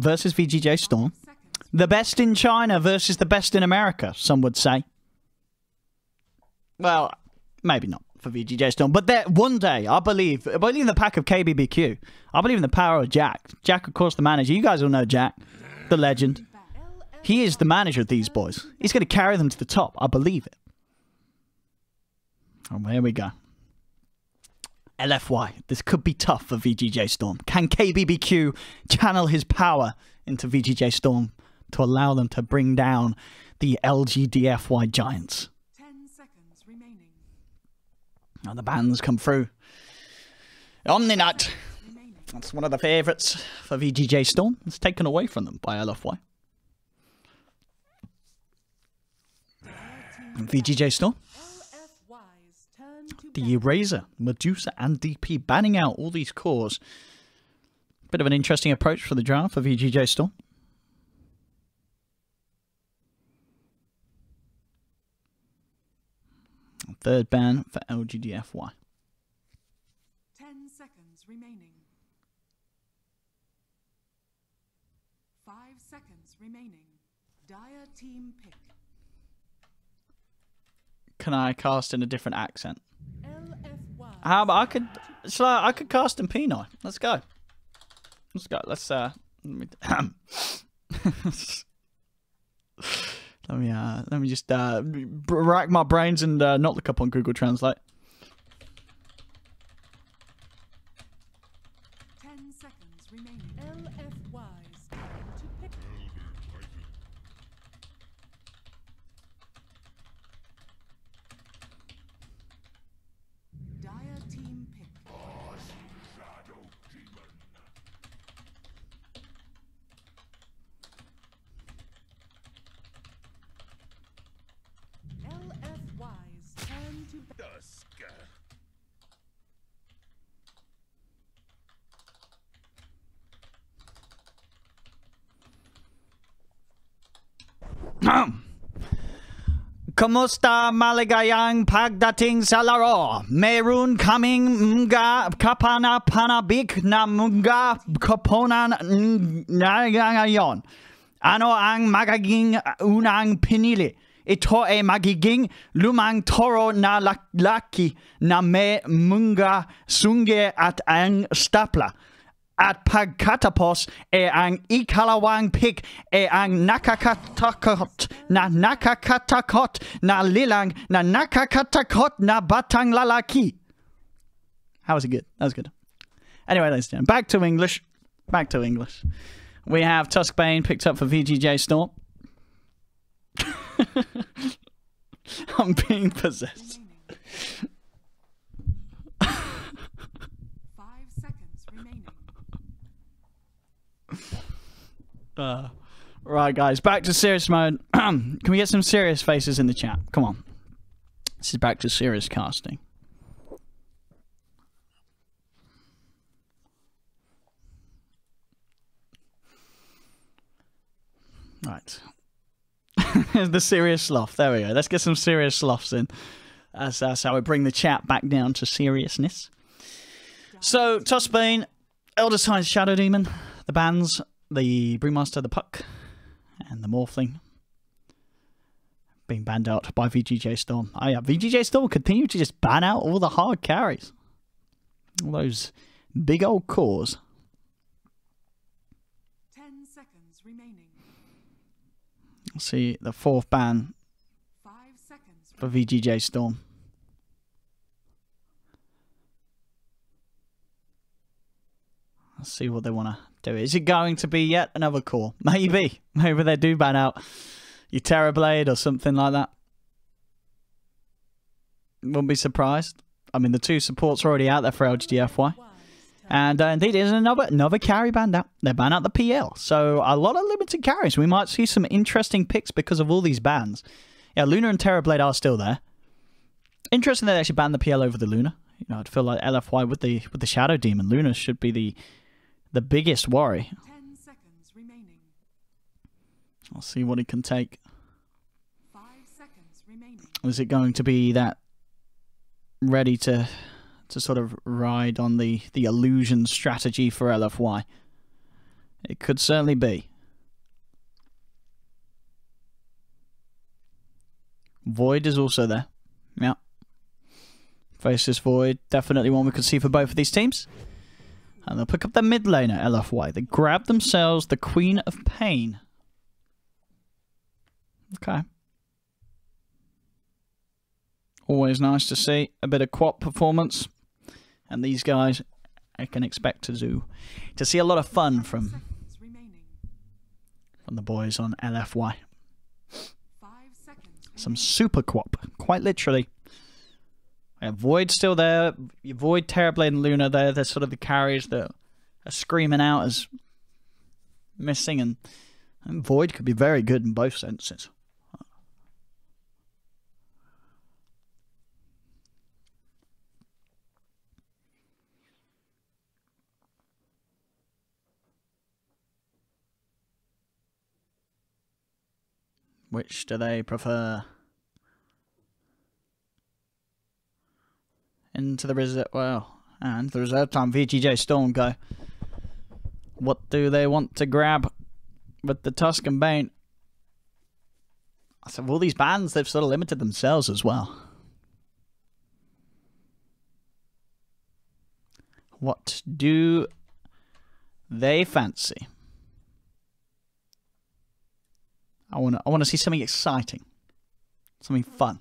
versus VGJ.Storm. The best in China versus the best in America, some would say. Well, maybe not for VGJ.Storm, but that one day, I believe in the pack of KBBQ. I believe in the power of Jack. Jack, of course, the manager. You guys all know Jack, the legend. He is the manager of these boys. He's going to carry them to the top. I believe it. Oh, here we go. LFY. This could be tough for VGJ.Storm. Can KBBQ channel his power into VGJ.Storm to allow them to bring down the LGD.FY giants? 10 seconds remaining. And the bands come through. Omninut. That's one of the favourites for VGJ.Storm. It's taken away from them by LFY. VGJ.Storm. The Eraser, Medusa, and DP banning out all these cores. Bit of an interesting approach for the draft for VGJ.Storm. Third ban for LGD.FY. 10 seconds remaining. 5 seconds remaining. Dire team pick. Can I cast in a different accent? LFY. How about I could cast in Pinoy. Let's go. Let's go. Let's let me just rack my brains and not look up on Google Translate. 10 seconds remaining. LFY's time to pick. Dire team pick. LFY's turn to Kamusta maligayang pagdating sa laro. Meron kaming mga kapanapanabik na mga kaponan na ngayon. Ano ang magiging unang pinili? Ito ay magiging lumang toro na laki na may mga sungge at ang stapla. At pagkatapos ang ikalawang pick ang nakakatakot na lilang na nakakatakot na batang lalaki. How was it good? That was good. Anyway, ladies and gentlemen, back to English. Back to English. We have Tuskbane picked up for VGJ.Storm. I'm being possessed. 5 seconds remaining. Right, guys, back to serious mode. Can we get some serious faces in the chat? Come on. This is back to serious casting. Right. The serious sloth. There we go. Let's get some serious sloths in. That's how we bring the chat back down to seriousness. So, Tuskbane, Elder Signs Shadow Demon, the bans, the Brewmaster, the Puck, and the Morphling being banned out by VGJ.Storm. Oh yeah, VGJ.Storm continue to just ban out all the hard carries. All those big old cores. 10 seconds remaining. Let's see the fourth ban 5 seconds for VGJ.Storm. Let's see what they want to do. Is it going to be yet another core? Maybe. Maybe they do ban out your Terrorblade or something like that. Wouldn't be surprised. I mean, the two supports are already out there for LGD.FY. And indeed, there's another carry banned out. They ban out the PL. So a lot of limited carries. We might see some interesting picks because of all these bans. Yeah, Luna and Terrorblade are still there. Interesting that they actually banned the PL over the Luna. You know, I'd feel like LFY with the Shadow Demon. Luna should be the biggest worry. 10 seconds remaining. I'll see what he can take. 5 seconds remaining. Is it going to be that ready to sort of ride on the illusion strategy for LFY? It could certainly be. Void is also there. Yeah. Faceless Void. Definitely one we could see for both of these teams. And they'll pick up their mid laner, LFY. They grab themselves the Queen of Pain. Okay. Always nice to see a bit of quad performance. And these guys, I can expect to see a lot of fun from the boys on LFY. Some super quap, quite literally. Yeah, Void still there. Void, Terrorblade, and Luna there. They're sort of the carries that are screaming out as missing. And Void could be very good in both senses. Which do they prefer? Into the reserve, well, and the reserve time. VGJ.Storm go. What do they want to grab with the Tuscan Bane? So all these bans, they've sort of limited themselves as well. What do they fancy? I want to see something exciting, something fun.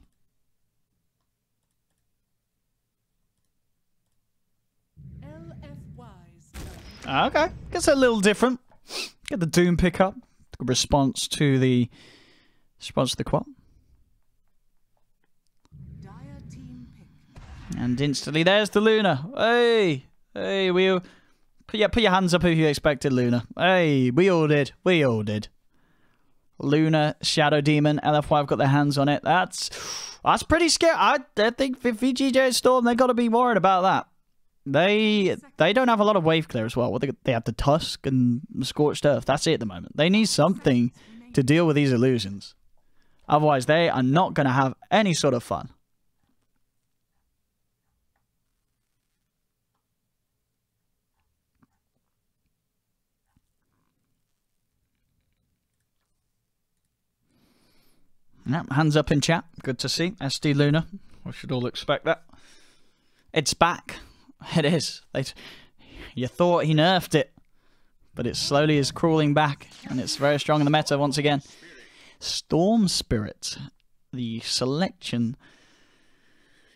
Okay, guess a little different. Get the Doom pickup, response to the quad, and instantly there's the Luna. Hey, put your hands up if you expected Luna. Hey, we all did. Luna, Shadow Demon, LFY have got their hands on it. That's pretty scary. I think for VGJ.Storm, they got to be worried about that. They don't have a lot of wave clear as well. They have the Tusk and Scorched Earth. That's it at the moment. They need something to deal with these illusions. Otherwise, they are not going to have any sort of fun. Yep, hands up in chat. Good to see. SD Luna. We should all expect that. It's back. It is. You thought he nerfed it, but it slowly is crawling back, and it's very strong in the meta once again. Storm Spirit, the selection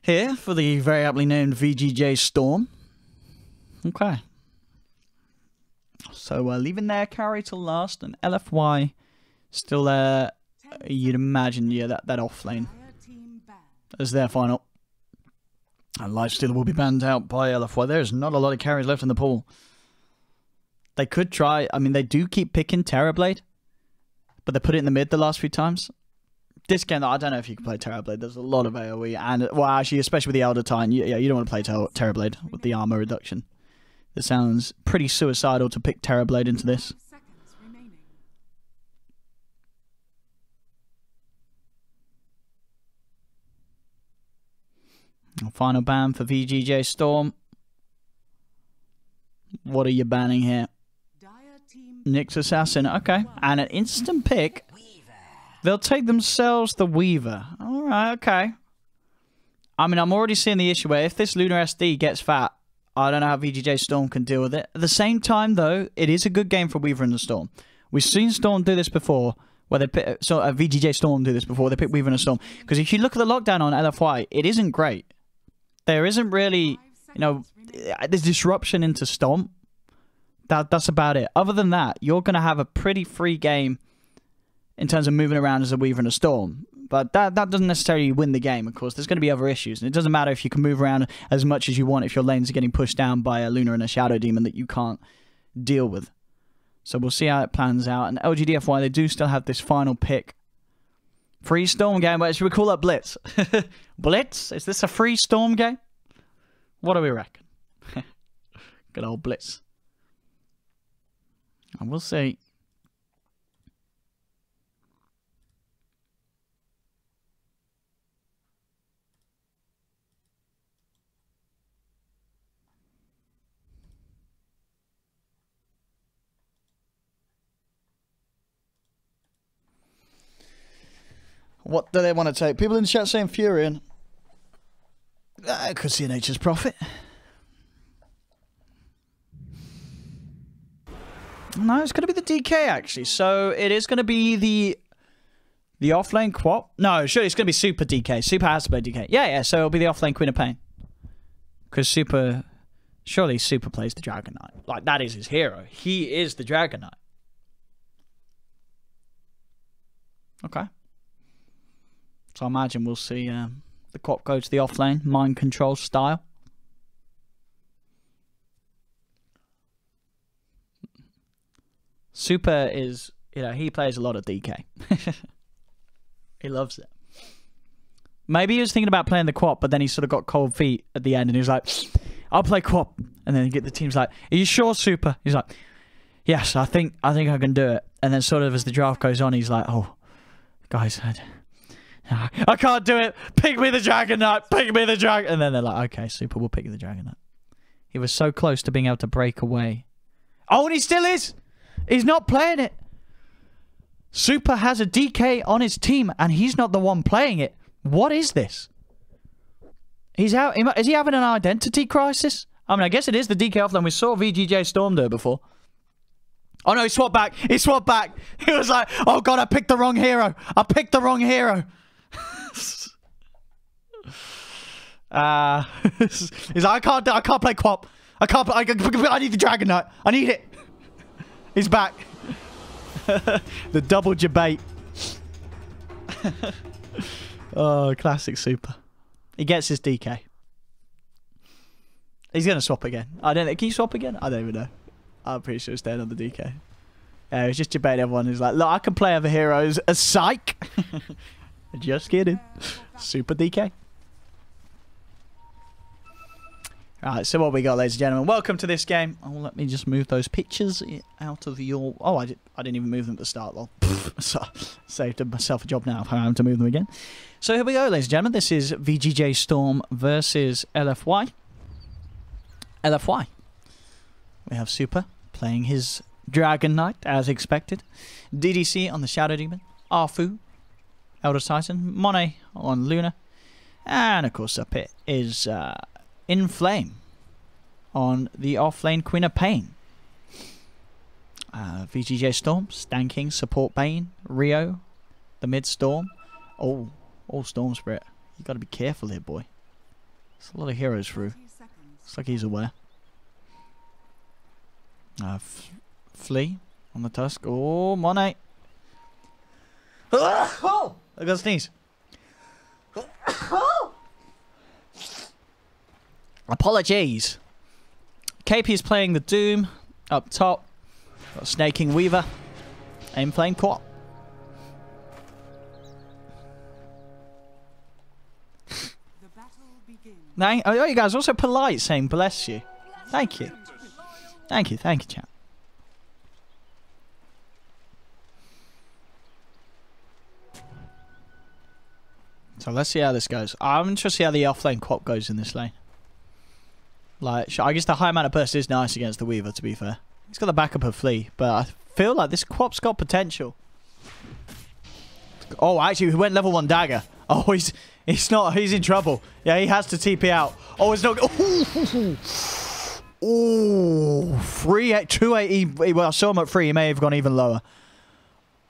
here for the very aptly named VGJ.Storm. Okay. So leaving their carry till last, and LFY still there. You'd imagine, yeah, that off lane as their final. And Lifestealer will be banned out by LFY. There's not a lot of carries left in the pool. They could try. I mean, they do keep picking Terrorblade, but they put it in the mid the last few times. This game, I don't know if you can play Terrorblade. There's a lot of AoE, and well, actually, especially with the Elder Titan, yeah, you don't want to play Terrorblade with the armor reduction. It sounds pretty suicidal to pick Terrorblade into this. Final ban for VGJ.Storm. What are you banning here? Nyx Assassin. Okay. And an instant pick. They'll take themselves the Weaver. Alright, okay. I mean, I'm already seeing the issue where if this Lunar SD gets fat, I don't know how VGJ.Storm can deal with it. At the same time, though, it is a good game for Weaver and the Storm. We've seen Storm do this before. Where they pick, VGJ.Storm do this before. They pick Weaver and a Storm. Because if you look at the lockdown on LFY, it isn't great. There isn't really, there's disruption into Stomp. That's about it. Other than that, you're going to have a pretty free game in terms of moving around as a Weaver and a Storm. But that doesn't necessarily win the game, of course. There's going to be other issues. And it doesn't matter if you can move around as much as you want if your lanes are getting pushed down by a Luna and a Shadow Demon that you can't deal with. So we'll see how it plans out. And LGD.Forever, they do still have this final pick. Free Storm game. Wait, should we call that Blitz? Blitz? Is this a free Storm game? What do we reckon? Good old Blitz. And we'll see. What do they want to take? People in the chat saying Furion. I could see Nature's Prophet. No, it's going to be the DK, actually. So it is going to be the offlane Quap. No, sure, it's going to be Super DK. Super has to play DK. Yeah, so it'll be the offlane Queen of Pain. Because Super... Surely Super plays the Dragon Knight. Like, that is his hero. He is the Dragon Knight. Okay. So I imagine we'll see the Quap go to the offlane. Mind control style. Super is, you know, he plays a lot of DK. He loves it. Maybe he was thinking about playing the Quap, but then he sort of got cold feet at the end, and he was like, "I'll play Quap." And then the team's like, "Are you sure, Super?" He's like, "Yes, I think I can do it." And then sort of as the draft goes on, he's like, "Oh, guys, I can't do it. Pick me the Dragon Knight. Pick me the Dragon." And then they're like, "Okay, Super, we'll pick the Dragon Knight." He was so close to being able to break away. Oh, and he still is. He's not playing it. Super has a DK on his team, and he's not the one playing it. What is this? He's out. Is he having an identity crisis? I mean, I guess it is the DK offline. We saw VGJ.Storm do it before. Oh no, he swapped back. He swapped back. He was like, "Oh god, I picked the wrong hero. I picked the wrong hero." He's like, I can't play Quap. I need the Dragon Knight. I need it. He's back. The double debate. Oh, classic Super. He gets his DK. He's going to swap again. I don't know. Can you swap again? I don't even know. I'm pretty sure he's staying on the DK. Yeah, he's just debating everyone who's like, "Look, I can play other heroes." A psych. Just kidding. Super DK. Alright, so what we got, ladies and gentlemen? Welcome to this game. Oh, let me just move those pictures out of your... Oh, I didn't even move them at the start, lol. So, saved myself a job now if I have to move them again. So here we go, ladies and gentlemen. This is VGJ.Storm versus LFY. LFY. We have Super playing his Dragon Knight, as expected. DDC on the Shadow Demon. Arfu, Elder Titan. Monet on Luna. And, of course, up it is... In Flame on the offlane Queen of Pain. VGJ.Storm, Stanking, Support Bane, Rio, the mid Storm. Oh, Storm Spirit. You got to be careful here, boy. There's a lot of heroes through. Looks like he's aware. Flea on the Tusk. Oh, Monet. Oh, I got to sneeze. Apologies. KP is playing the Doom up top. Got Snaking Weaver. Aim Flame Quap. Oh, you guys are also polite, saying bless you. Thank you. Thank you, chat. So let's see how this goes. I'm interested to see how the offlane Quap goes in this lane. Like, I guess the high amount of burst is nice against the Weaver, to be fair. He's got the backup of Flea, but I feel like this Quap's got potential. Oh, actually, he went level 1 dagger. Oh, he's in trouble. Yeah, he has to TP out. Oh, it's not... Oh, 280. Well, I saw him at 3. He may have gone even lower.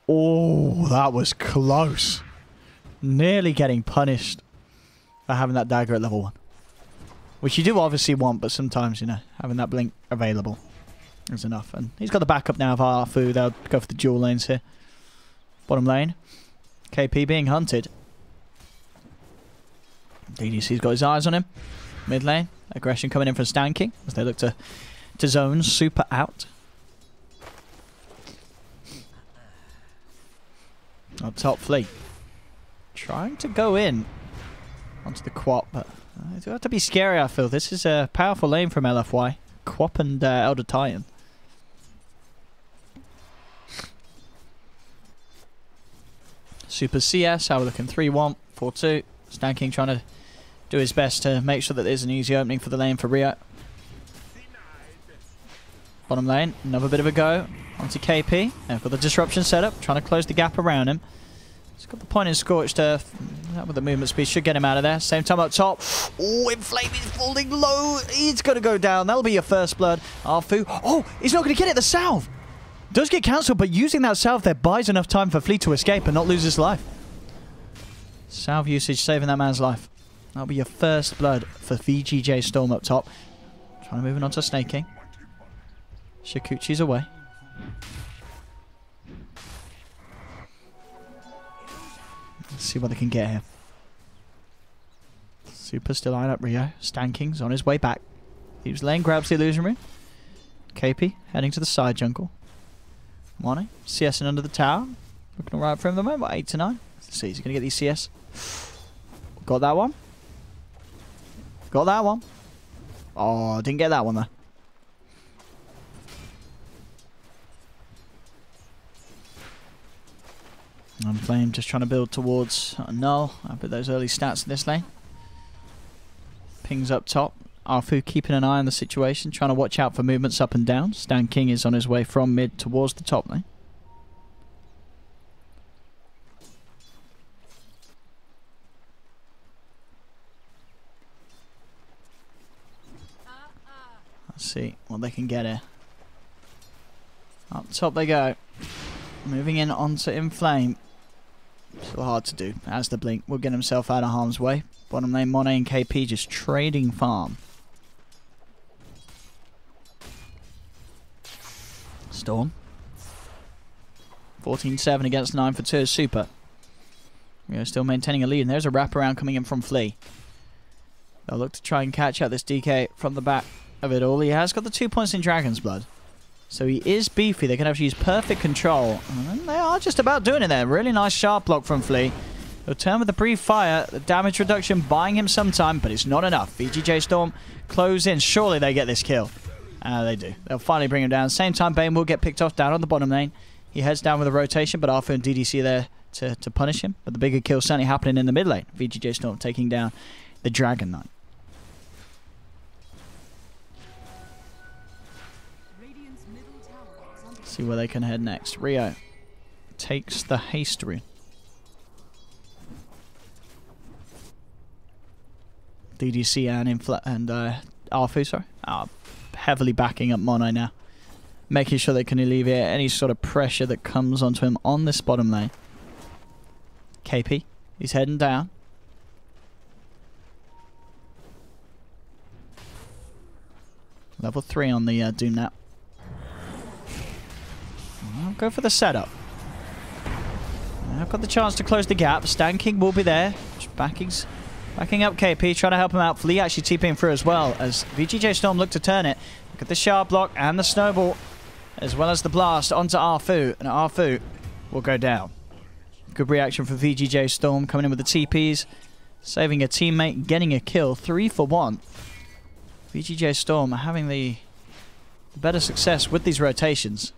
Oh, that was close. Nearly getting punished for having that dagger at level 1. Which you do obviously want, but sometimes, you know, having that blink available is enough. And he's got the backup now of Arfu. They'll go for the dual lanes here. Bottom lane. KP being hunted. DDC's got his eyes on him. Mid lane. Aggression coming in from Stanking as they look to zone Super out. Up top, Flea. Trying to go in onto the Quap, but... It's got to be scary, I feel. This is a powerful lane from LFY. Quap and Elder Titan. Super CS, how we're looking 3-1, 4-2. Stanking trying to do his best to make sure that there's an easy opening for the lane for Rio. Bottom lane, another bit of a go onto KP. They've got the disruption set up, trying to close the gap around him. He's got the point in Scorched Earth. That with the movement speed should get him out of there. Same time up top. Oh, Inflame is falling low. He's going to go down. That'll be your first blood. Arfu. Oh, he's not going to get it. The salve does get cancelled, but using that salve there buys enough time for Flea to escape and not lose his life. Salve usage saving that man's life. That'll be your first blood for VGJ.Storm up top. Trying to move on to Snake King. Shikuchi's away. Let's see what they can get here. Super still eyeing up Rio. Stan King's on his way back. Leaves lane, grabs the illusion ring. KP heading to the side jungle. Mono CSing under the tower. Looking alright for him at the moment. 8 to 9. Let's see, is he going to get these CS? Got that one. Got that one. Oh, didn't get that one though. I'm playing, just trying to build towards a null. I'll put those early stats in this lane. Pings up top. Arfu keeping an eye on the situation, trying to watch out for movements up and down. Stan King is on his way from mid towards the top lane. Let's see what they can get here. Up top they go. Moving in onto Inflame. Still hard to do. As the blink will get himself out of harm's way. Bottom lane, Monet and KP just trading farm. Storm. 14-7 against 9 for 2 is super. We are still maintaining a lead. And there's a wraparound coming in from Flea. They'll look to try and catch out this DK from the back of it all. He has got the 2 points in Dragon's Blood. So he is beefy. They can actually use perfect control. And they are just about doing it there. Really nice sharp block from Flea. He'll turn with the brief fire. The damage reduction buying him some time, but it's not enough. VGJ.Storm close in. Surely they get this kill. They do. They'll finally bring him down. Same time, Bane will get picked off down on the bottom lane. He heads down with a rotation, but Arthur and DDC are there to punish him. But the bigger kill certainly happening in the mid lane. VGJ.Storm taking down the Dragon Knight. See where they can head next. Rio takes the haste rune. DDC and Arfu, sorry, are heavily backing up Mono now, making sure they can alleviate any sort of pressure that comes onto him on this bottom lane. KP, he's heading down. Level 3 on the Doom Nap. I'll go for the setup. I've got the chance to close the gap. Stan King will be there. Just backing up KP, trying to help him out. Flea actually TPing through as well as VGJ.Storm look to turn it. Look at the sharp block and the snowball, as well as the blast onto Arfu, and Arfu will go down. Good reaction from VGJ.Storm coming in with the TPs, saving a teammate, getting a kill. 3 for 1. VGJ.Storm having the better success with these rotations.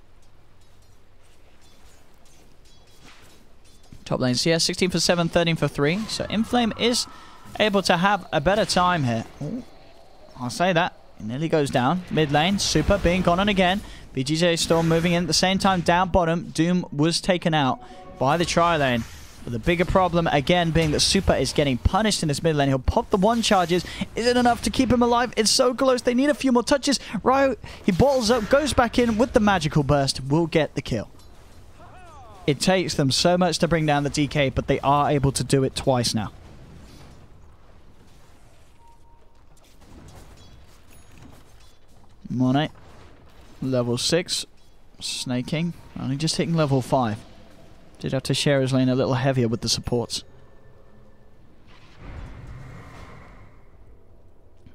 Top lane CS, 16 for 7, 13 for 3. So Inflame is able to have a better time here. Ooh, I'll say that. It nearly goes down. Mid lane, Super being gone on again. VGJ.Storm moving in at the same time down bottom. Doom was taken out by the tri-lane. But the bigger problem, again, being that Super is getting punished in this mid lane. He'll pop the 1 charges. Is it enough to keep him alive? It's so close. They need a few more touches. Ryo, he bottles up, goes back in with the magical burst. Will get the kill. It takes them so much to bring down the DK, but they are able to do it twice now. Monet, level 6. Snake King, only just hitting level 5. Did have to share his lane a little heavier with the supports.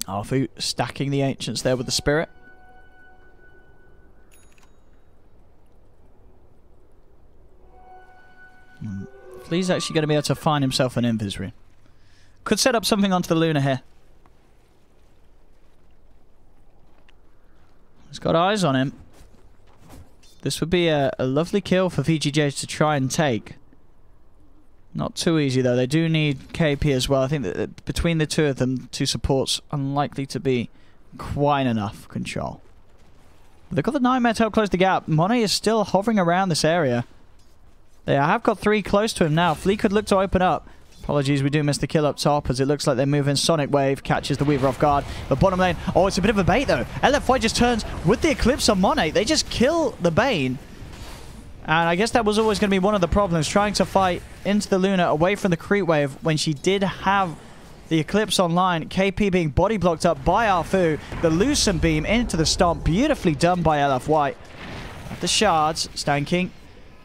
Arfu stacking the Ancients there with the Spirit. Flea's actually going to be able to find himself an Invis rune. Could set up something onto the Luna here. He's got eyes on him. This would be a lovely kill for VGJ to try and take. Not too easy though. They do need KP as well. I think that between the two of them, 2 supports, unlikely to be quite enough control. But they've got the Nightmare to help close the gap. Monet is still hovering around this area. They have got 3 close to him now. Flea could look to open up. Apologies, we do miss the kill up top as it looks like they move in. Sonic Wave catches the Weaver off guard. But bottom lane, oh, it's a bit of a bait though. LFY just turns with the Eclipse on Monet. They just kill the Bane. And I guess that was always going to be one of the problems, trying to fight into the Luna away from the creep wave when she did have the Eclipse online. KP being body blocked up by Arfu. The Lucent Beam into the stomp. Beautifully done by LFY. The shards, Stanking,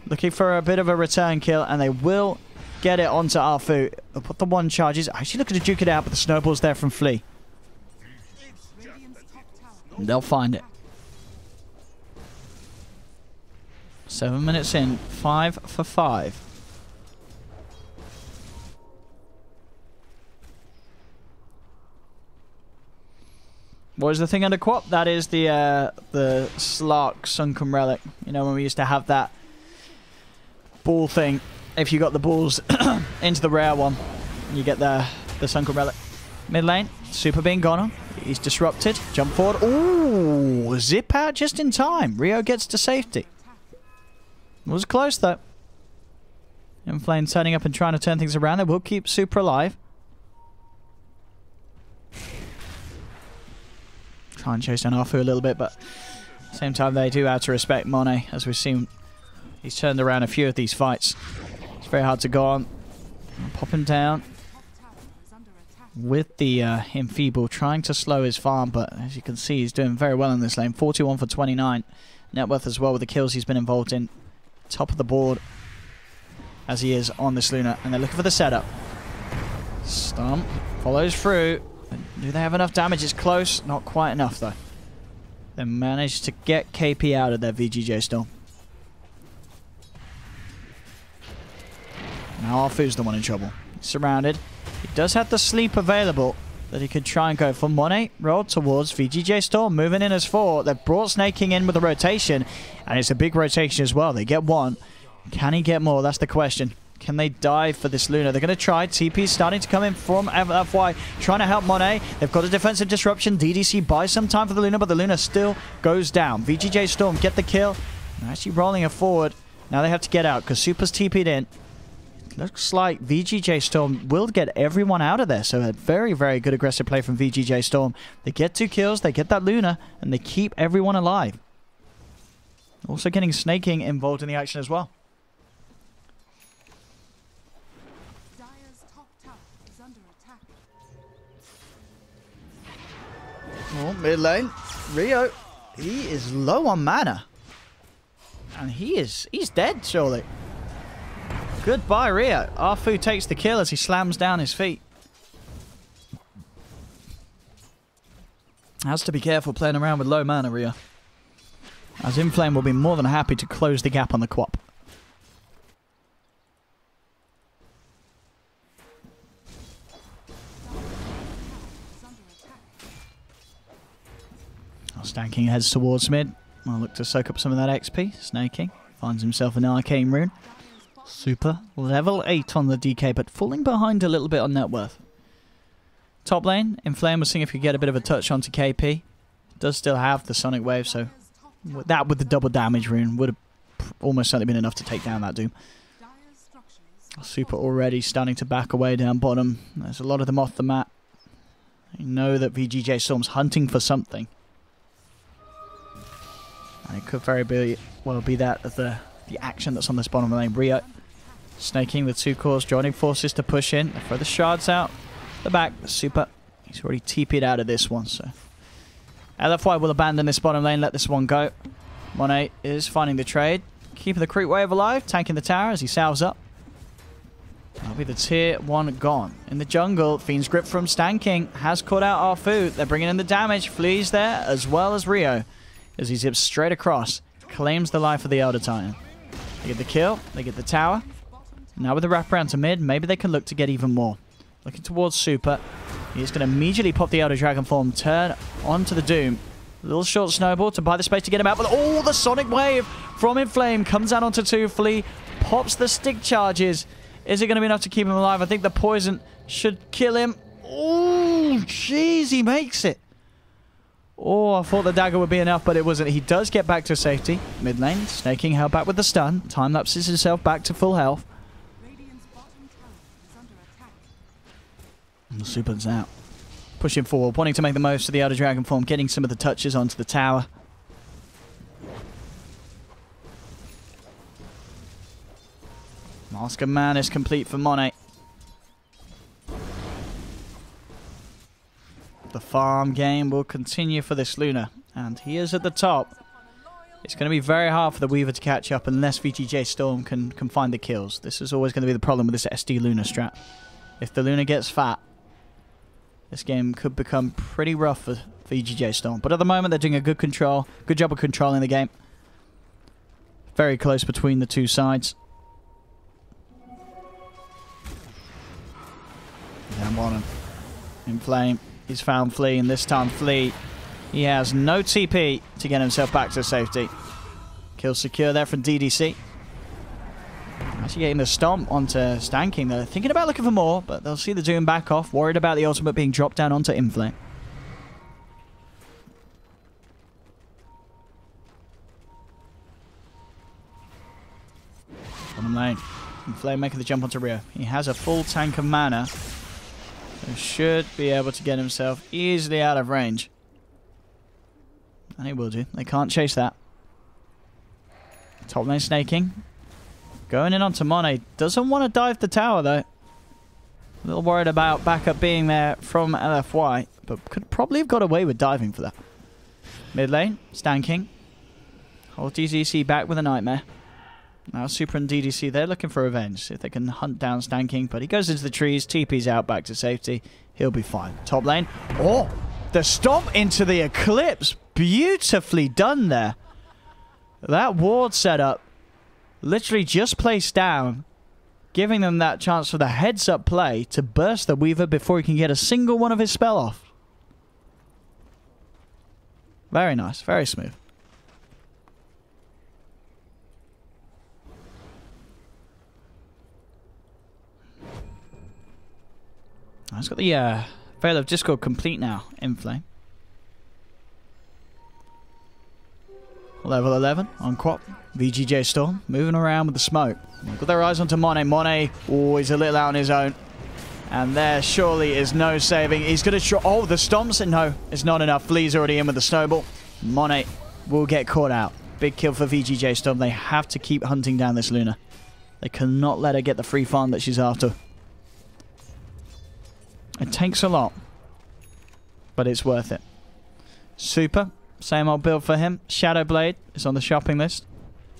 looking for a bit of a return kill, and they will get it onto Arfu. They'll put the 1 charges. Actually looking to duke it out, but the snowball's there from Flea. They'll find it. 7 minutes in, 5 for 5. What is the thing under Quap? That is the Slark Sunken Relic. You know, when we used to have that ball thing. If you got the balls into the rare one, you get the Sunken Relic. Mid lane, Super being gone on. He's disrupted. Jump forward. Ooh, zip out just in time. Rio gets to safety. It was close though. Inflame turning up and trying to turn things around. They will keep Super alive. Try and chase down Arfu a little bit, but at the same time they do have to respect Monet, as we've seen. He's turned around a few of these fights. It's very hard to go on. Pop him down with the Enfeeble, trying to slow his farm, but as you can see, he's doing very well in this lane. 41 for 29. Net worth as well with the kills he's been involved in. Top of the board as he is on this Luna, and they're looking for the setup. Stomp follows through. Do they have enough damage? It's close. Not quite enough though. They managed to get KP out of their VGJ.Storm. Now Arfu's the one in trouble. He's surrounded. He does have the sleep available that he could try and go for. Monet rolled towards VGJ.Storm, moving in as 4. They've brought Snaking in with a rotation, and it's a big rotation as well. They get 1. Can he get more? That's the question. Can they dive for this Luna? They're going to try. TP starting to come in from LFY, trying to help Monet. They've got a defensive disruption. DDC buys some time for the Luna, but the Luna still goes down. VGJ.Storm get the kill. They're actually rolling it forward. Now they have to get out because Super's TP'd in. Looks like VGJ.Storm will get everyone out of there. So a very, very good aggressive play from VGJ.Storm. They get 2 kills, they get that Luna, and they keep everyone alive. Also getting Snaking involved in the action as well. Dire's top tower is under attack. Oh, mid lane. Rio, he is low on mana. And he's dead, surely. Goodbye, Rio. Arfu takes the kill as he slams down his feet. Has to be careful playing around with low mana, Rio. As Inflame will be more than happy to close the gap on the Quap. Stanking heads towards mid. I'll look to soak up some of that XP. Snaking finds himself an arcane rune. Super. Level 8 on the DK, but falling behind a little bit on net worth. Top lane, Inflame was seeing if he could get a bit of a touch onto KP. Does still have the Sonic Wave, so that with the double damage rune would have almost certainly been enough to take down that Doom. Super already starting to back away down bottom. There's a lot of them off the map. You know that VGJ.Storm's hunting for something. And it could very well be that as the action that's on this bottom lane. Rio snaking with 2 cores, joining forces to push in. They throw the shards out. The back, the Super. He's already TP'd out of this one, so LFY will abandon this bottom lane, let this one go. Monet is finding the trade. Keeping the creep wave alive, tanking the tower as he salves up. That'll be the tier 1 gone. In the jungle, Fiend's Grip from Stanking has caught out Arfu. They're bringing in the damage. Flees there, as well as Rio, as he zips straight across. Claims the life of the Elder Titan. They get the kill, they get the tower. Now with the wraparound to mid, maybe they can look to get even more. Looking towards Super. He's going to immediately pop the Elder Dragon form, turn onto the Doom. A little short snowball to buy the space to get him out, but oh, the Sonic Wave from Inflame comes out onto 2. Flea pops the stick charges. Is it going to be enough to keep him alive? I think the poison should kill him. Oh, jeez, he makes it. Oh, I thought the dagger would be enough, but it wasn't. He does get back to safety. Mid lane, snaking held back with the stun. Time lapses himself back to full health. Radiant's bottom tower is under attack. And the super's out. Pushing forward, wanting to make the most of the Elder Dragon form, getting some of the touches onto the tower. Mask of Man is complete for Monet. The farm game will continue for this Luna, and he is at the top. It's going to be very hard for the Weaver to catch up unless VGJ.Storm can find the kills. This is always going to be the problem with this SD Luna strat. If the Luna gets fat, this game could become pretty rough for VGJ.Storm. But at the moment, they're doing a good job of controlling the game. Very close between the two sides. Down bottom. In flame. He's found Flea, and this time Flea, he has no TP to get himself back to safety. Kill secure there from DDC. Actually getting the stomp onto Stanking. They're thinking about looking for more, but they'll see the Doom back off. Worried about the ultimate being dropped down onto Inflame. Bottom lane. Inflame making the jump onto Rio. He has a full tank of mana. So should be able to get himself easily out of range. And he will do. They can't chase that. Top lane snaking. Going in onto Monet. Doesn't want to dive the tower though. A little worried about backup being there from LFY. But could probably have got away with diving for that. Mid lane. Stanking. Hold DDC back with a nightmare. Now Super and DDC, they're looking for revenge. See if they can hunt down Stanking. But he goes into the trees, TP's out back to safety. He'll be fine. Top lane. Oh! The stomp into the Eclipse. Beautifully done there. That ward setup literally just placed down, giving them that chance for the heads-up play to burst the Weaver before he can get a single one of his spell off. Very nice. Very smooth. It's got the Veil of Discord complete now, Inflame. Level 11 on Quap. VGJ.Storm moving around with the smoke. They've got their eyes onto Monet. Monet always a little out on his own. And there surely is no saving. He's going to... Oh, the stomps? No, it's not enough. Flea's already in with the snowball. Monet will get caught out. Big kill for VGJ.Storm. They have to keep hunting down this Luna. They cannot let her get the free farm that she's after. It takes a lot, but it's worth it. Super, same old build for him. Shadow Blade is on the shopping list.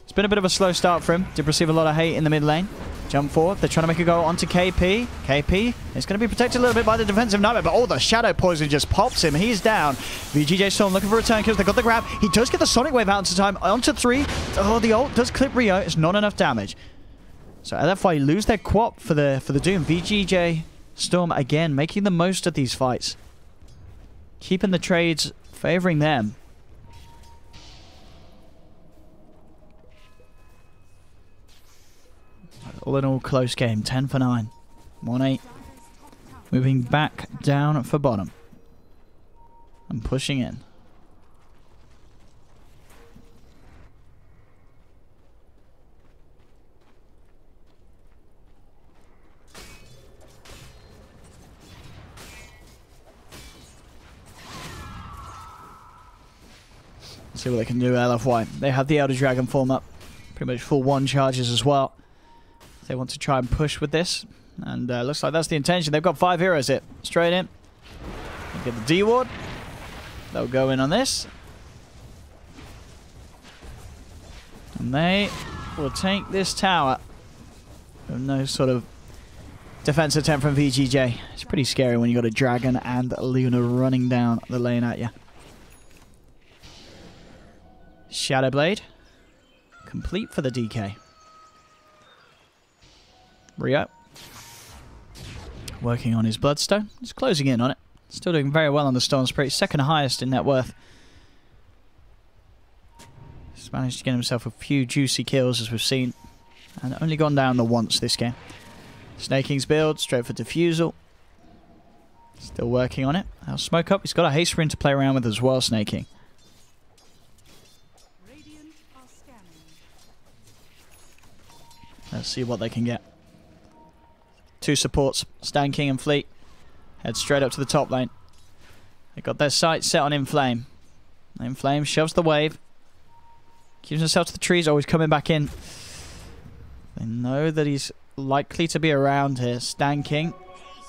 It's been a bit of a slow start for him. Did receive a lot of hate in the mid lane. Jump forward. They're trying to make a go onto KP. KP is going to be protected a little bit by the defensive nightmare, but oh, the Shadow Poison just pops him. He's down. VGJ.Storm looking for return kills. They got the grab. He does get the Sonic Wave out into time. Onto 3. Oh, the ult does clip Rio. It's not enough damage. So LFY lose their quap for the Doom. VGJ.Storm again making the most of these fights. Keeping the trades favoring them. All in all, close game. 10 for 9. 1-8. Moving back down for bottom. And pushing in. See what they can do, LFY. They have the Elder Dragon form up. Pretty much full 1 charges as well. They want to try and push with this. And looks like that's the intention. They've got 5 heroes hit. Straight in. They get the D ward. They'll go in on this. And they will take this tower. With no sort of defense attempt from VGJ. It's pretty scary when you got a dragon and a Luna running down the lane at you. Shadow Blade. Complete for the DK. Rio. Working on his Bloodstone. He's closing in on it. Still doing very well on the Storm Spirit. Second highest in net worth. He's managed to get himself a few juicy kills as we've seen. And only gone down the once this game. Snaking's build. Straight for Diffusal. Still working on it. I'll smoke up. He's got a haste rune to play around with as well, Snake King. Radiant are scanning. Let's see what they can get. 2 supports, Stan King and Fleet. Head straight up to the top lane. They got their sights set on Inflame. Inflame shoves the wave. Keeps himself to the trees. Always coming back in. They know that he's likely to be around here. Stan King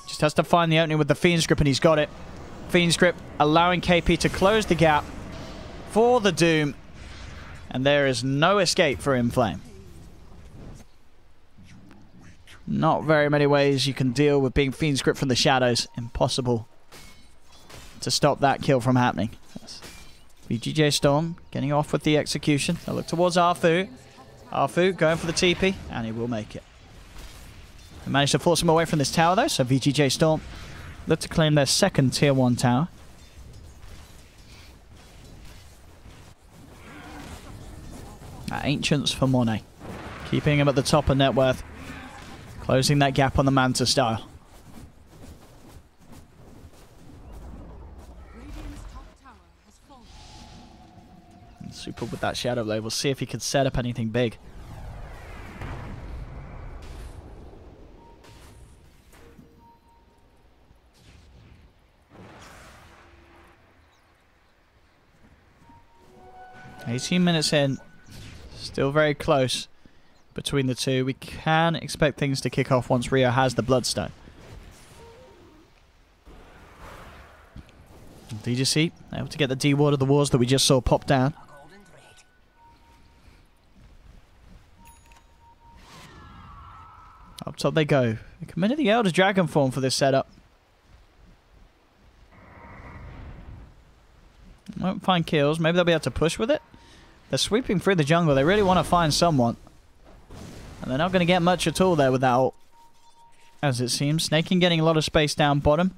just has to find the opening with the Fiend's Grip, and he's got it. Fiend's Grip allowing KP to close the gap for the Doom. And there is no escape for Inflame. Not very many ways you can deal with being Fiend's Grip from the shadows. Impossible to stop that kill from happening. VGJ.Storm getting off with the execution. They'll look towards Arfu. Arfu going for the TP, and he will make it. They managed to force him away from this tower though, so VGJ.Storm look to claim their second tier 1 tower. Ancients for Monet. Keeping him at the top of net worth. Closing that gap on the Manta style. And Super with that Shadow Blade. We'll see if he can set up anything big. $18 minutes in. Still very close between the two. We can expect things to kick off once Rio has the Bloodstone. DGC able to get the D-Ward of the Wars that we just saw pop down. Up top they go. They committed the Elder Dragon form for this setup. Won't find kills. Maybe they'll be able to push with it. They're sweeping through the jungle. They really want to find someone. And they're not going to get much at all there with that ult, as it seems. Snake King getting a lot of space down bottom.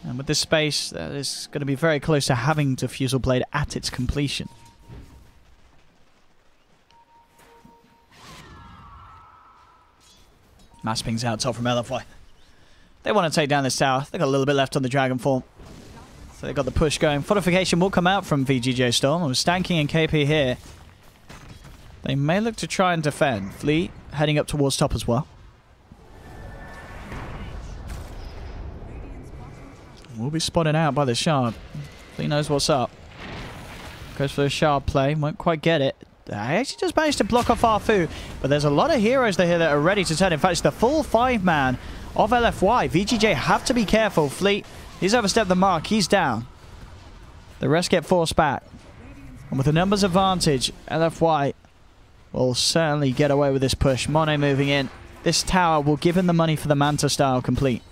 And with this space, that is going to be very close to having Diffusal Blade at its completion. Mass pings out top from LFY. They want to take down this tower. They've got a little bit left on the Dragon form. So they've got the push going. Fortification will come out from VGJ.Storm. With Stan King and KP here, they may look to try and defend. Fleet heading up towards top as well. Will be spotted out by the Shard. Fleet knows what's up. Goes for a Shard play. Won't quite get it. I actually just managed to block off Arfu. But there's a lot of heroes here that are ready to turn. In fact, it's the full 5-man of LFY. VGJ have to be careful. Fleet, he's overstepped the mark. He's down. The rest get forced back. And with the numbers advantage, LFY will certainly get away with this push. Monet moving in. This tower will give him the money for the Manta style complete.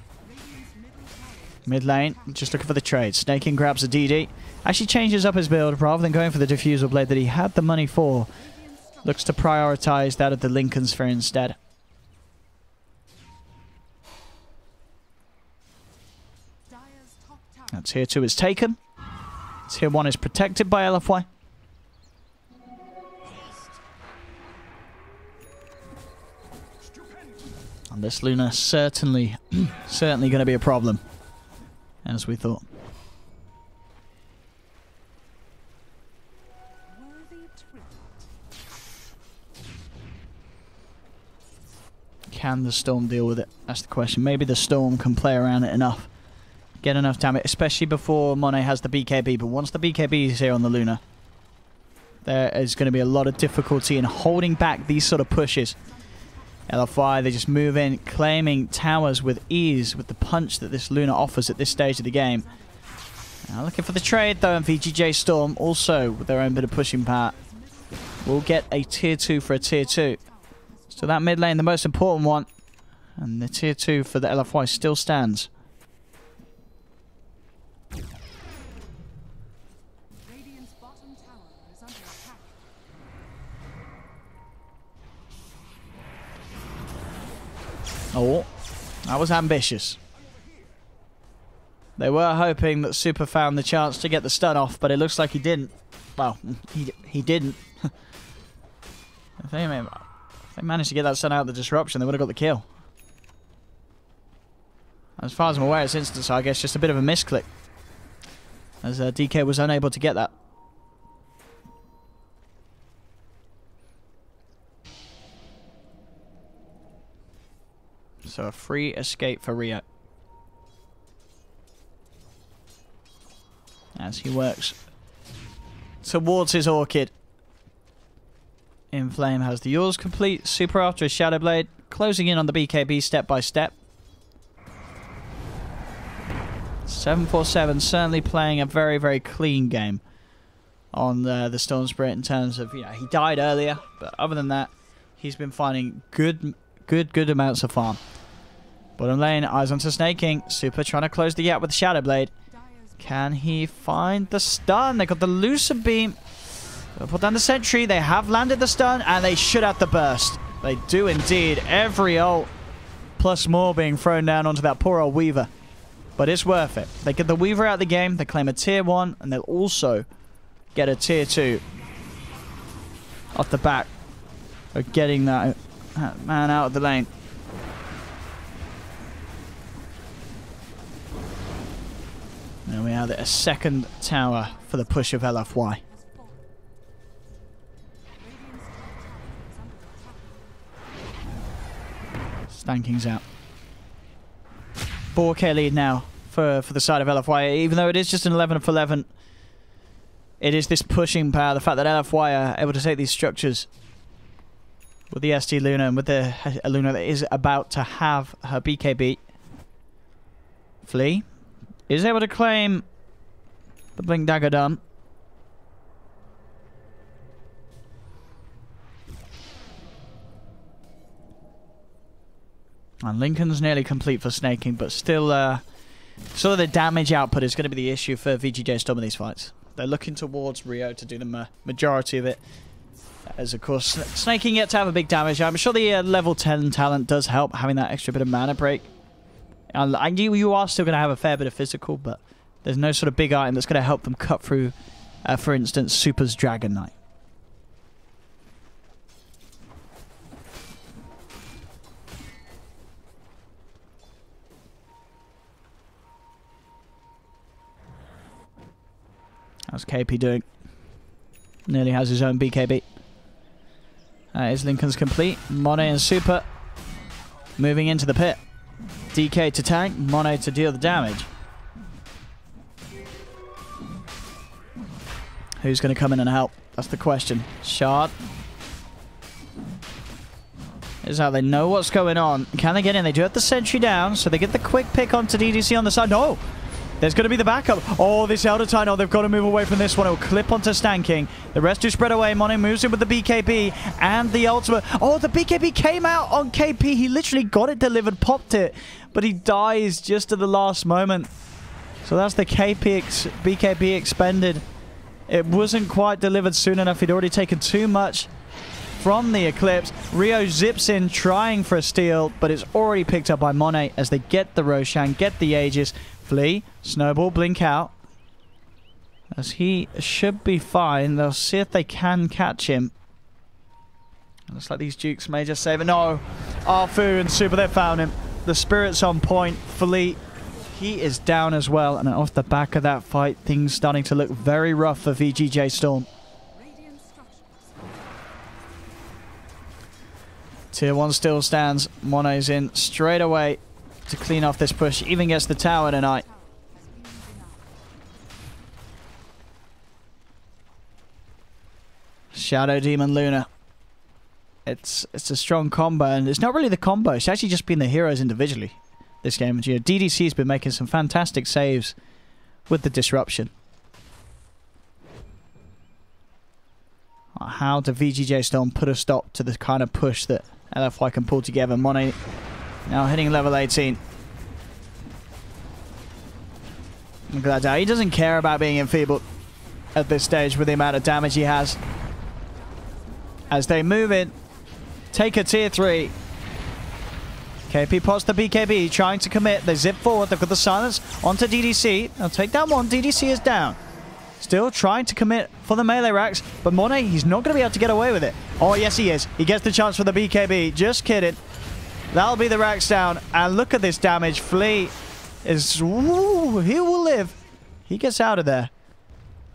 Mid lane, just looking for the trade. Snake King grabs a DD. Actually changes up his build rather than going for the Diffusal Blade that he had the money for. Looks to prioritize that of the Lincoln Sphere instead. Now tier 2 is taken. Tier 1 is protected by LFY. And this Luna certainly going to be a problem, as we thought. Can the Storm deal with it? That's the question. Maybe the Storm can play around it enough. Get enough damage, especially before Monet has the BKB. But once the BKB is here on the Luna, there is going to be a lot of difficulty in holding back these sort of pushes. LFY, they just move in, claiming towers with ease with the punch that this Luna offers at this stage of the game. Now looking for the trade though, and VGJ.Storm also with their own bit of pushing power will get a tier 2 for a tier 2. So that mid lane, the most important one, and the tier 2 for the LFY still stands. Oh, that was ambitious. They were hoping that Super found the chance to get the stun off, but it looks like he didn't. Well, he didn't. If they managed to get that stun out of the disruption, they would have got the kill. As far as I'm aware, it's instant, so I guess just a bit of a misclick. As DK was unable to get that. So a free escape for Rio. As he works towards his Orchid. Inflame has the yours complete. Super after his Shadow Blade. Closing in on the BKB step by step. 747 certainly playing a very, very clean game on the Storm Spirit in terms of, you know, he died earlier, but other than that, he's been finding good amounts of farm. Bottom lane, eyes onto Snaking. Super trying to close the gap with the Shadow Blade. Can he find the stun? They got the Lucer Beam. They'll put down the sentry. They have landed the stun, and they should have the burst. They do indeed. Every ult plus more being thrown down onto that poor old Weaver. But it's worth it. They get the Weaver out of the game. They claim a tier 1, and they'll also get a tier 2 off the back of getting that man out of the lane. And we have a second tower for the push of LFY. Stanking's out. 4k lead now for the side of LFY. Even though it is just an 11 for 11, it is this pushing power. The fact that LFY are able to take these structures with the ST Luna and with the Luna that is about to have her BKB. Flea is able to claim the Blink Dagger Done. And Lincoln's nearly complete for Snaking, but still sort of the damage output is going to be the issue for VGJ.Storm in these fights. They're looking towards Rio to do the majority of it. As of course, Snaking yet to have a big damage. I'm sure the level 10 talent does help, having that extra bit of mana break. And you are still going to have a fair bit of physical, but there's no sort of big item that's going to help them cut through, for instance, Super's Dragon Knight. How's KP doing? Nearly has his own BKB. Is Lincoln's complete. Monet and Super moving into the pit. DK to tank, Monet to deal the damage. Who's going to come in and help? That's the question. Shard. Is how they know what's going on. Can they get in? They do have the sentry down, so they get the quick pick onto DDC on the side. No! There's going to be the backup. Oh, this Elder Titan. They've got to move away from this one. It'll clip onto Stanking. The rest do spread away. Monet moves in with the BKB and the ultimate. Oh, the BKB came out on KP. He literally got it delivered, popped it, but he dies just at the last moment. So that's the BKB expended. It wasn't quite delivered soon enough. He'd already taken too much from the Eclipse. Rio zips in trying for a steal, but it's already picked up by Monet as they get the Roshan, get the Aegis. Flea, Snowball, blink out. As he should be fine. They'll see if they can catch him. Looks like these Dukes may just save it. No! Arfu and Super, they found him. The Spirit's on point. Flea, he is down as well. And off the back of that fight, things starting to look very rough for VGJ.Storm. Tier 1 still stands. Monet's in straight away to clean off this push. Even gets the tower tonight. Shadow Demon Luna. It's a strong combo, and it's not really the combo. It's actually just been the heroes individually this game. You know, DDC's been making some fantastic saves with the disruption. How do VGJ.Storm put a stop to the kind of push that LFY can pull together? Monet now hitting level 18. Look at that. He doesn't care about being enfeebled at this stage with the amount of damage he has. As they move in, take a tier 3. KP pots the BKB, trying to commit. They zip forward. They've got the silence onto DDC. They'll take down one. DDC is down. Still trying to commit for the melee racks, but Monet, he's not going to be able to get away with it. Oh, yes, he is. He gets the chance for the BKB. Just kidding. That'll be the racks down. And look at this damage. Flea is... Ooh, he will live. He gets out of there.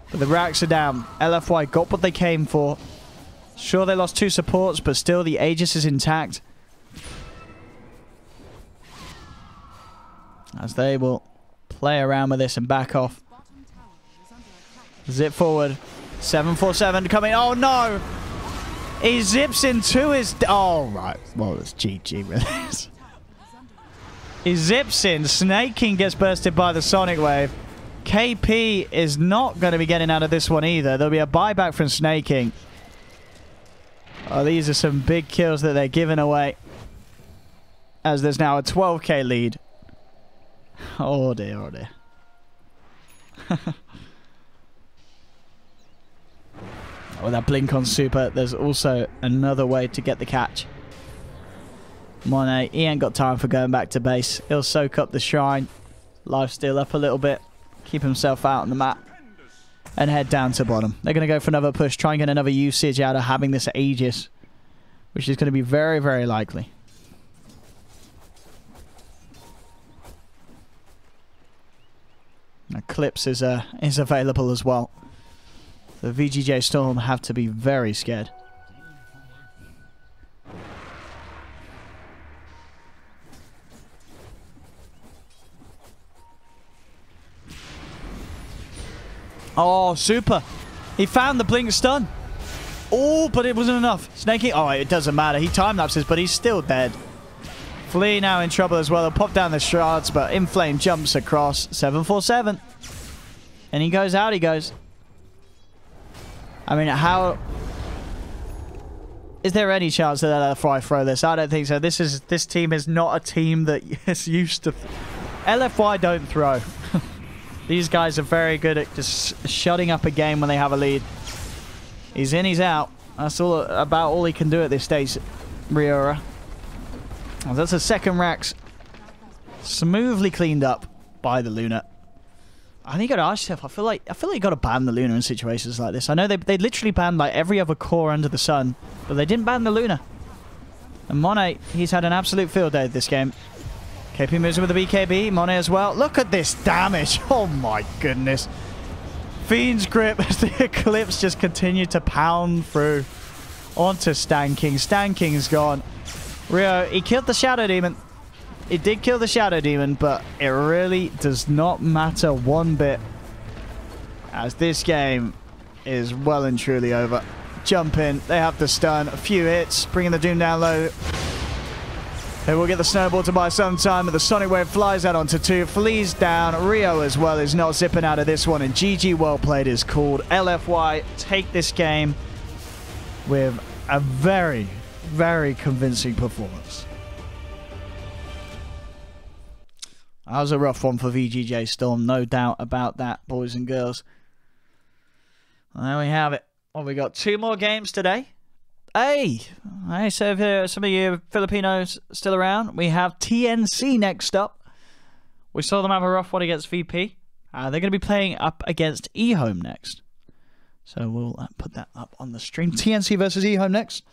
But the racks are down. LFY got what they came for. Sure, they lost 2 supports, but still the Aegis is intact. As they will play around with this and back off. Zip forward. 747 coming. Oh, no! He zips into his... Oh, right. Well, it's GG with this. He zips in. Snake King gets bursted by the Sonic Wave. KP is not going to be getting out of this one either. There'll be a buyback from Snake King. Oh, these are some big kills that they're giving away. As there's now a 12k lead. Oh dear, oh dear. With that blink on super, there's also another way to get the catch. Monet, he ain't got time for going back to base. He'll soak up the shrine. Lifesteal up a little bit. Keep himself out on the map. And head down to bottom. They're going to go for another push. Try and get another usage out of having this Aegis. Which is going to be very, very likely. Eclipse is available as well. The VGJ.Storm have to be very scared. Oh, super. He found the blink stun. Oh, but it wasn't enough. Snakey. Oh, it doesn't matter. He time-lapses, but he's still dead. Flea now in trouble as well. They'll pop down the shards, but Inflame jumps across. 747. And he goes out, he goes. I mean, how... Is there any chance that LFY throw this? I don't think so. This team is not a team that is used to... LFY don't throw. These guys are very good at just shutting up a game when they have a lead. He's in, he's out. That's about all he can do at this stage, Riora. Well, that's a second Rax. Smoothly cleaned up by the Luna. I think you got to ask yourself, I feel like you got to ban the Luna in situations like this. I know they literally banned like every other core under the sun, but they didn't ban the Luna. And Monet, he's had an absolute field day this game. KP moves in with the BKB, Monet as well. Look at this damage. Oh my goodness. Fiend's grip as the Eclipse just continued to pound through onto Stan King. Stan King's gone. Rio, he killed the Shadow Demon. He did kill the Shadow Demon, but it really does not matter one bit. As this game is well and truly over. Jump in. They have the stun. A few hits. Bringing the Doom down low. They will get the snowball to buy some time, but the Sonic Wave flies out onto 2. Flees down. Rio as well is not zipping out of this one. And GG well played is called. LFY take this game with a very, very convincing performance. That was a rough one for VGJ.Storm, no doubt about that, boys and girls. Well, there we have it. Well, we got 2 more games today. Hey, so if some of you Filipinos still around, we have TNC next up. We saw them have a rough one against VP. They're going to be playing up against eHome next. So we'll put that up on the stream. TNC versus eHome next.